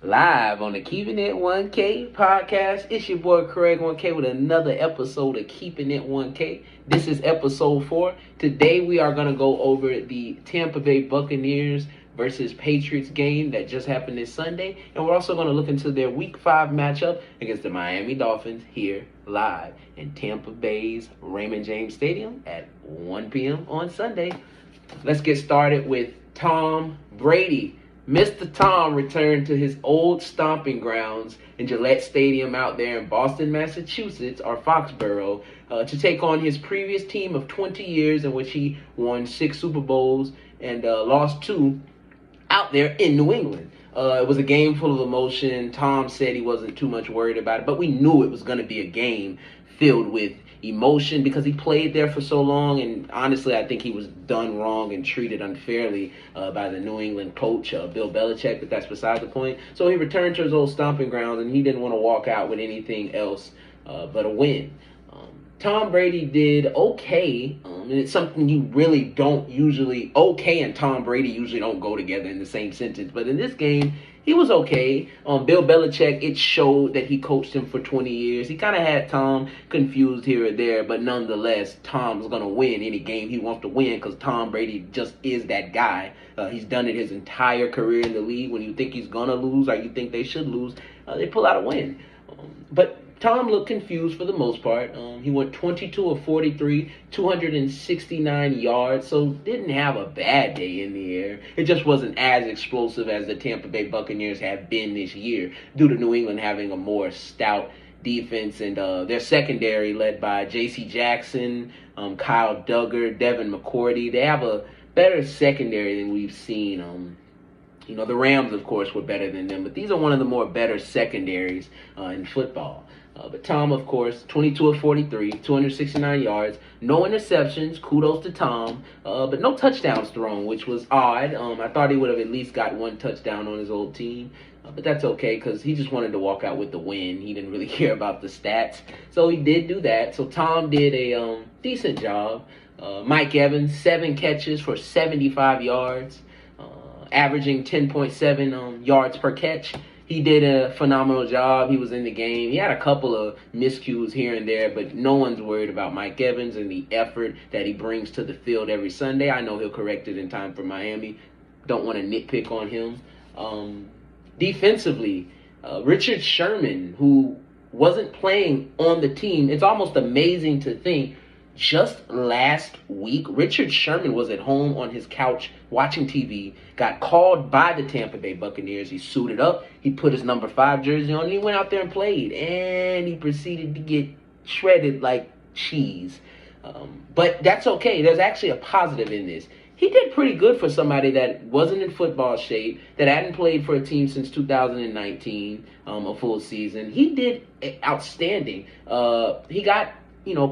Live on the Keepinit1k Podcast. It's your boy Craig 1K with another episode of Keeping It 1K. This is episode 4. Today we are going to go over the Tampa Bay Buccaneers versus Patriots game that just happened this Sunday. And we're also going to look into their Week 5 matchup against the Miami Dolphins here live in Tampa Bay's Raymond James Stadium at 1 p.m. on Sunday. Let's get started with Tom Brady. Mr. Tom returned to his old stomping grounds in Gillette Stadium out there in Boston, Massachusetts, or Foxborough, to take on his previous team of 20 years in which he won 6 Super Bowls and lost 2 out there in New England. It was a game full of emotion. Tom said he wasn't too much worried about it, but we knew it was going to be a game filled with emotion because he played there for so long, and honestly I think he was done wrong and treated unfairly by the New England coach, Bill Belichick, but that's beside the point. So he returned to his old stomping grounds, and he didn't want to walk out with anything else but a win. Tom Brady did okay, and it's something you really don't usually, okay and Tom Brady usually don't go together in the same sentence, but in this game, he was okay. Bill Belichick, it showed that he coached him for 20 years. He kind of had Tom confused here or there, but nonetheless, Tom's going to win any game he wants to win because Tom Brady just is that guy. He's done it his entire career in the league. When you think he's going to lose or you think they should lose, they pull out a win. But Tom looked confused for the most part. He went 22 of 43, 269 yards, so didn't have a bad day in the air. It just wasn't as explosive as the Tampa Bay Buccaneers have been this year due to New England having a more stout defense and their secondary led by J.C. Jackson, Kyle Duggar, Devin McCourty. They have a better secondary than we've seen. The Rams, of course, were better than them, but these are one of the more better secondaries in football. But Tom, of course, 22 of 43, 269 yards, no interceptions, kudos to Tom, but no touchdowns thrown, which was odd. I thought he would have at least got 1 touchdown on his old team, but that's okay because he just wanted to walk out with the win. He didn't really care about the stats, so he did do that. So Tom did a decent job. Mike Evans, 7 catches for 75 yards, averaging 10.7 yards per catch. He did a phenomenal job. He was in the game. He had a couple of miscues here and there, but no one's worried about Mike Evans and the effort that he brings to the field every Sunday. I know he'll correct it in time for Miami. Don't want to nitpick on him. Defensively, Richard Sherman, who wasn't playing on the team, it's almost amazing to think just last week, Richard Sherman was at home on his couch watching TV, got called by the Tampa Bay Buccaneers. He suited up, he put his number 5 jersey on, and he went out there and played. And he proceeded to get shredded like cheese. But that's okay. There's actually a positive in this. He did pretty good for somebody that wasn't in football shape, that hadn't played for a team since 2019, a full season. He did outstanding. He got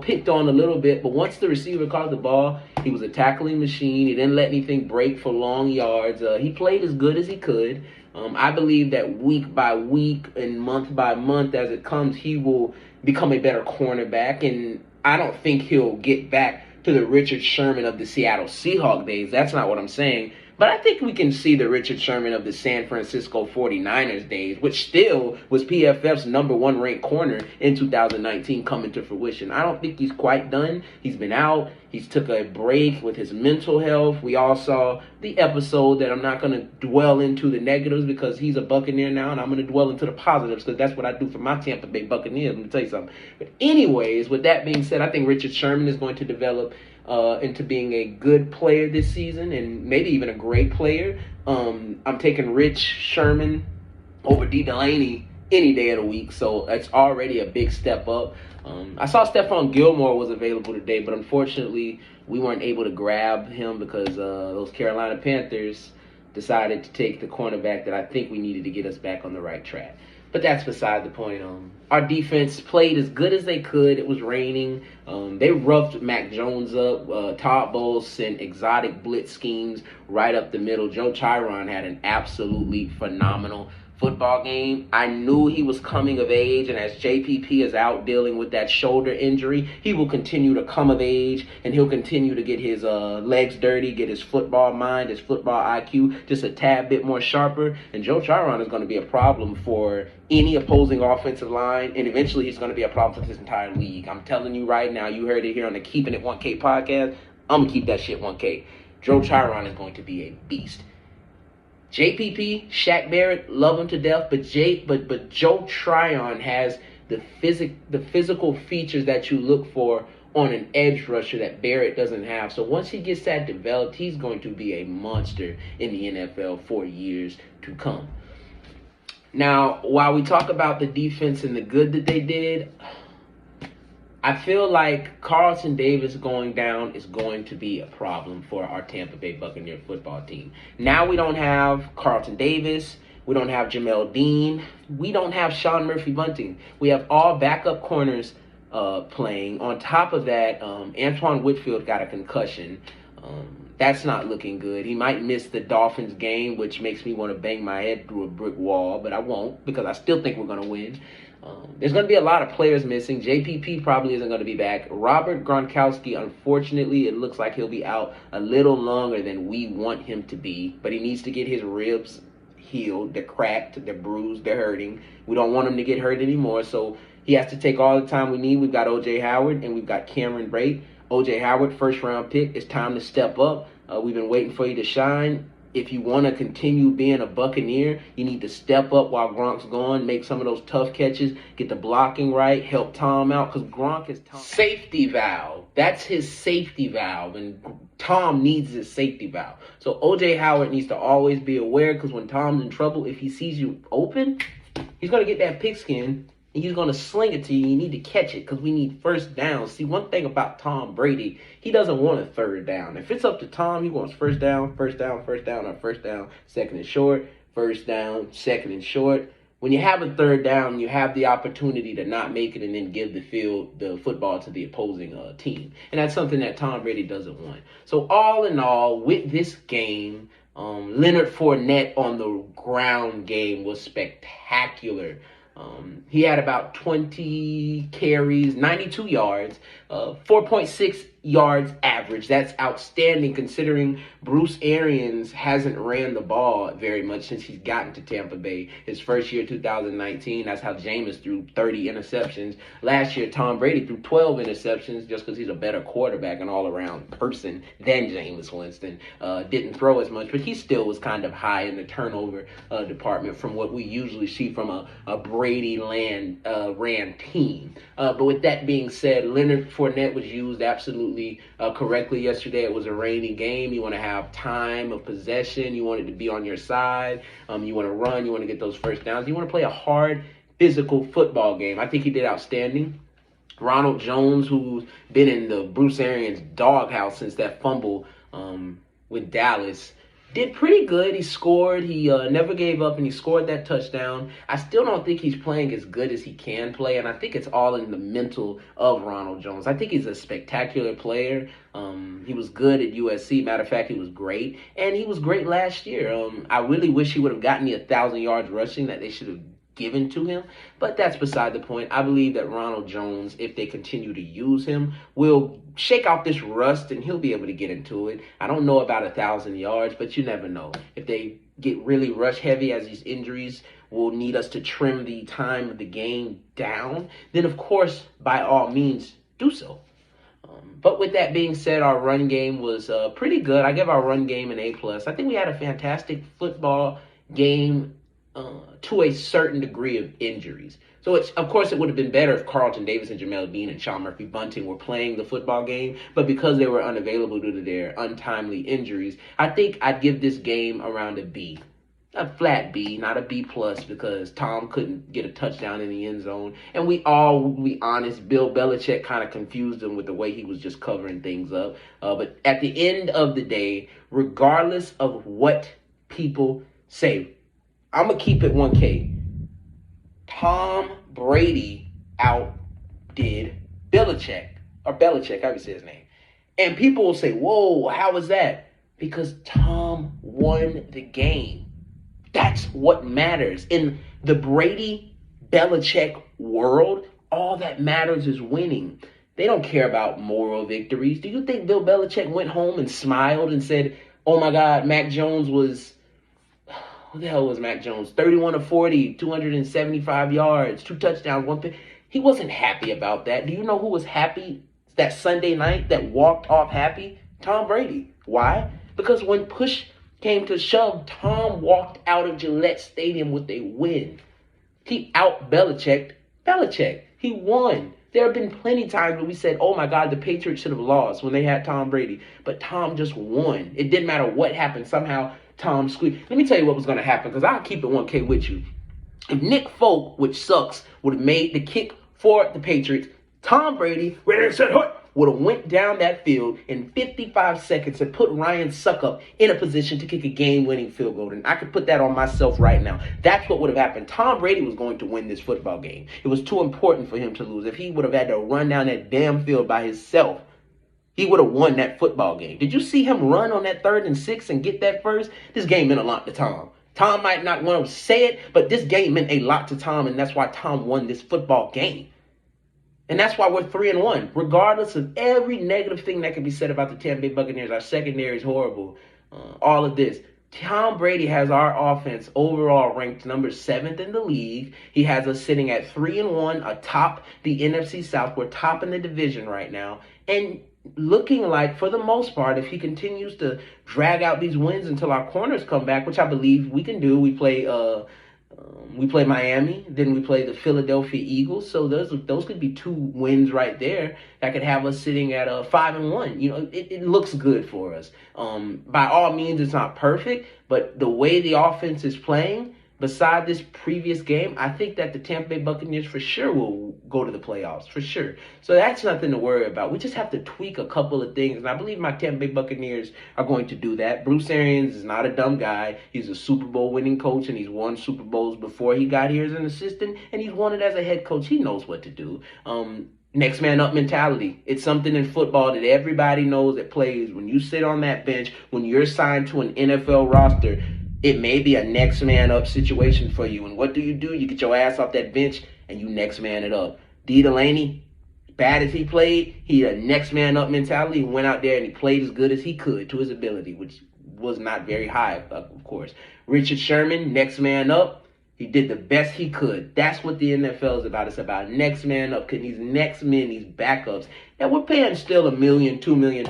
picked on a little bit, but once the receiver caught the ball, he was a tackling machine. He didn't let anything break for long yards. He played as good as he could. I believe that week by week and month by month as it comes, he will become a better cornerback, and I don't think he'll get back to the Richard Sherman of the Seattle Seahawks days. That's not what I'm saying. But I think we can see the Richard Sherman of the San Francisco 49ers days, which still was PFF's number 1 ranked corner in 2019, coming to fruition. I don't think he's quite done. He's been out. He's took a break with his mental health. We all saw the episode that I'm not going to dwell into the negatives because he's a Buccaneer now, and I'm going to dwell into the positives because that's what I do for my Tampa Bay Buccaneers. Let me tell you something. But anyways, with that being said, I think Richard Sherman is going to develop into being a good player this season and maybe even a great player. I'm taking Rich Sherman over D. Delaney any day of the week, so that's already a big step up. I saw Stephon Gilmore was available today, but unfortunately we weren't able to grab him because those Carolina Panthers decided to take the cornerback that I think we needed to get us back on the right track. But that's beside the point. Our defense played as good as they could. It was raining. They roughed Mac Jones up. Todd Bowles sent exotic blitz schemes right up the middle. Joe Chiron had an absolutely phenomenal football game. I knew he was coming of age, and as JPP is out dealing with that shoulder injury, he will continue to come of age, and he'll continue to get his legs dirty, get his football mind, his football IQ just a tad bit more sharper, and Joe Tryon is going to be a problem for any opposing offensive line, and eventually he's going to be a problem for this entire league. I'm telling you right now, you heard it here on the Keepinit1k Podcast. I'm going to keep that shit 1K. Joe Tryon is going to be a beast. JPP, Shaq Barrett, love him to death, but Joe Tryon has the physical features that you look for on an edge rusher that Barrett doesn't have. So once he gets that developed, he's going to be a monster in the NFL for years to come. Now, while we talk about the defense and the good that they did, I feel like Carlton Davis going down is going to be a problem for our Tampa Bay Buccaneer football team. Now we don't have Carlton Davis. We don't have Jamel Dean. We don't have Sean Murphy-Bunting. We have all backup corners playing. On top of that, Antoine Whitfield got a concussion. That's not looking good. He might miss the Dolphins game, which makes me want to bang my head through a brick wall, but I won't because I still think we're going to win. There's going to be a lot of players missing. JPP probably isn't going to be back. Robert Gronkowski, unfortunately, it looks like he'll be out a little longer than we want him to be. But he needs to get his ribs healed. They're cracked. They're bruised. They're hurting. We don't want him to get hurt anymore. So he has to take all the time we need. We've got O.J. Howard and we've got Cameron Brate. O.J. Howard, first-round pick. It's time to step up. We've been waiting for you to shine. If you want to continue being a Buccaneer, you need to step up while Gronk's gone, make some of those tough catches, get the blocking right, help Tom out, because Gronk is Tom's safety valve. That's his safety valve, and Tom needs his safety valve. So O.J. Howard needs to always be aware, because when Tom's in trouble, if he sees you open, he's going to get that pigskin, and he's going to sling it to you. You need to catch it because we need first down. See, one thing about Tom Brady, he doesn't want a third down. If it's up to Tom, he wants first down, or first down, second and short, first down, second and short. When you have a third down, you have the opportunity to not make it and then give the football to the opposing team. And that's something that Tom Brady doesn't want. So all in all, with this game, Leonard Fournette on the ground game was spectacular. He had about 20 carries, 92 yards, 4.6 yards average. That's outstanding considering Bruce Arians hasn't ran the ball very much since he's gotten to Tampa Bay. His first year, 2019, that's how Jameis threw 30 interceptions. Last year, Tom Brady threw 12 interceptions just because he's a better quarterback and all-around person than Jameis Winston. Didn't throw as much, but he still was kind of high in the turnover department from what we usually see from a Brady ran team. But with that being said, Leonard Fournette was used absolutely correctly yesterday. It was a rainy game. You want to have time of possession. You want it to be on your side. You want to run. You want to get those first downs. You want to play a hard, physical football game. I think he did outstanding. Ronald Jones, who's been in the Bruce Arians doghouse since that fumble with Dallas, did pretty good. He scored. He never gave up, and he scored that touchdown. I still don't think he's playing as good as he can play, and I think it's all in the mental of Ronald Jones. I think he's a spectacular player. He was good at USC. Matter of fact, he was great, and he was great last year. I really wish he would have gotten the 1,000 yards rushing that they should have given to him, but that's beside the point. I believe that Ronald Jones, if they continue to use him, will shake out this rust and he'll be able to get into it. I don't know about 1,000 yards, but you never know. If they get really rush heavy, as these injuries will need us to trim the time of the game down, then of course, by all means, do so. But with that being said, our run game was pretty good. I give our run game an A+. I think we had a fantastic football game to a certain degree of injuries. So, of course, it would have been better if Carlton Davis and Jamel Dean and Sean Murphy-Bunting were playing the football game, but because they were unavailable due to their untimely injuries, I think I'd give this game around a B. A flat B, not a B+, because Tom couldn't get a touchdown in the end zone. And we all, to be honest, Bill Belichick kind of confused him with the way he was just covering things up. But at the end of the day, regardless of what people say, I'm going to keep it 1K. Tom Brady outdid Belichick, however you say his name. And people will say, whoa, how was that? Because Tom won the game. That's what matters. In the Brady Belichick world, all that matters is winning. They don't care about moral victories. Do you think Bill Belichick went home and smiled and said, oh my God, Mac Jones was, who the hell was Mac Jones? 31 of 40, 275 yards, 2 touchdowns, 1 pick. He wasn't happy about that. Do you know who was happy that Sunday night, that walked off happy? Tom Brady. Why? Because when push came to shove, Tom walked out of Gillette Stadium with a win. He out Belichicked Belichick. He won. There have been plenty of times where we said, oh my God, the Patriots should have lost when they had Tom Brady. But Tom just won. It didn't matter what happened. Somehow Tom squeaked. Let me tell you what was going to happen, because I'll keep it 1K with you. If Nick Folk, which sucks, would have made the kick for the Patriots, Tom Brady, ready and set, would have went down that field in 55 seconds and put Ryan Suckup in a position to kick a game-winning field goal. And I could put that on myself right now. That's what would have happened. Tom Brady was going to win this football game. It was too important for him to lose. If he would have had to run down that damn field by himself, he would have won that football game. Did you see him run on that 3rd and 6 and get that first? This game meant a lot to Tom. Tom might not want to say it, but this game meant a lot to Tom, and that's why Tom won this football game. And that's why we're 3-1. Regardless of every negative thing that can be said about the Tampa Bay Buccaneers, our secondary is horrible, all of this. Tom Brady has our offense overall ranked number 7th in the league. He has us sitting at 3-1 atop the NFC South. We're top in the division right now. And looking like, for the most part, if he continues to drag out these wins until our corners come back, which I believe we can do. We play Miami, then we play the Philadelphia Eagles. So those could be 2 wins right there that could have us sitting at 5-1. You know, it looks good for us. By all means, it's not perfect, but the way the offense is playing, beside this previous game, I think that the Tampa Bay Buccaneers for sure will go to the playoffs, for sure. So that's nothing to worry about. We just have to tweak a couple of things, and I believe my Tampa Bay Buccaneers are going to do that. Bruce Arians is not a dumb guy. He's a Super Bowl winning coach, and he's won Super Bowls before he got here as an assistant, and he's won it as a head coach. He knows what to do. Next man up mentality. It's something in football that everybody knows that plays. When you sit on that bench, when you're signed to an NFL roster, it may be a next man up situation for you. And what do? You get your ass off that bench and you next man it up. D. Delaney, bad as he played, he had a next man up mentality. He went out there and he played as good as he could to his ability, which was not very high, of course. Richard Sherman, next man up. He did the best he could. That's what the NFL is about. It's about next man up. Can these next men, these backups, and we're paying still $1 million, $2 million,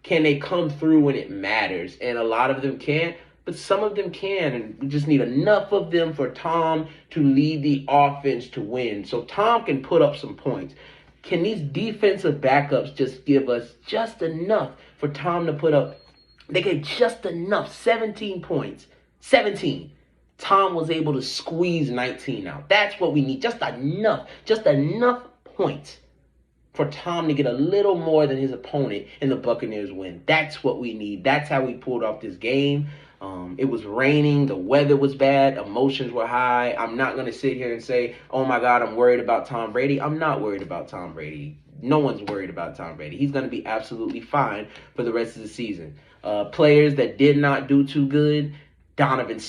can they come through when it matters? And a lot of them can't. But some of them can, and we just need enough of them for Tom to lead the offense to win. So Tom can put up some points. Can these defensive backups just give us just enough for Tom to put up? They get just enough, 17 points. 17. Tom was able to squeeze 19 out. That's what we need, just enough points for Tom to get a little more than his opponent and the Buccaneers win. That's what we need. That's how we pulled off this game. It was raining. The weather was bad. Emotions were high. I'm not going to sit here and say, oh, my God, I'm worried about Tom Brady. I'm not worried about Tom Brady. No one's worried about Tom Brady. He's going to be absolutely fine for the rest of the season. Players that did not do too good, Donovan